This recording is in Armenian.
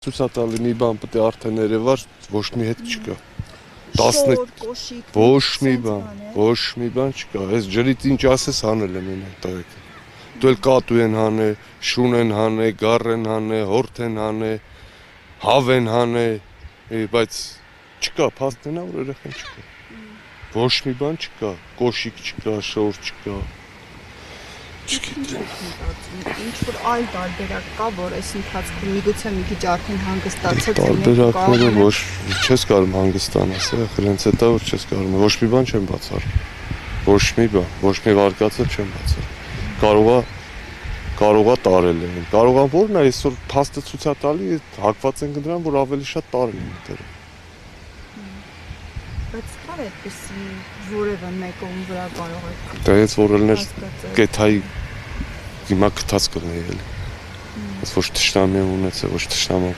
ցույց տալի մի բան պետք է արդեն երևար, ոչ մի հետ չկա։ Շոր, կոշիկ, Ոչ մի բան չկա։ Այս ջրից ինչ ասես հանել են այն տղեկը։ Դու էլ կատու են հանե, շուն են հանե, գառ են հանե, հորթ են հանե, հավ են հանե, բայց չկա, փաստն է որ երեխան չկա։ Ոչ մի բան չկա, կոշիկ չկա, շոր չկա։ Չգիտեմ։ Ինչ որ այլ տարբերակ կա, որ այս ընթացքում միգուցե մի քիչ արդեն հանգստացած տարբերակները ոչ չես կարող հանգստանաս, իրենց հետո որ չես կարող, ոչ մի բան չեմ բացառում։ Ոչ մի բան, ոչ մի վարկածը չեմ բացառում։ Կարողա տարել են։ Կարողա որն է այսօր փաստը ցույց տալի, հակված են դրան, որ ավելի շատ տարել են դեռ։ Բայց կար այդպեսի որևէ մեկում վրա կարող եք։ Դա ես որելներ կեթայի հիմա գտած կլինի էլի։ Ոչ թշնամի ունեցել, ոչ թշնամանք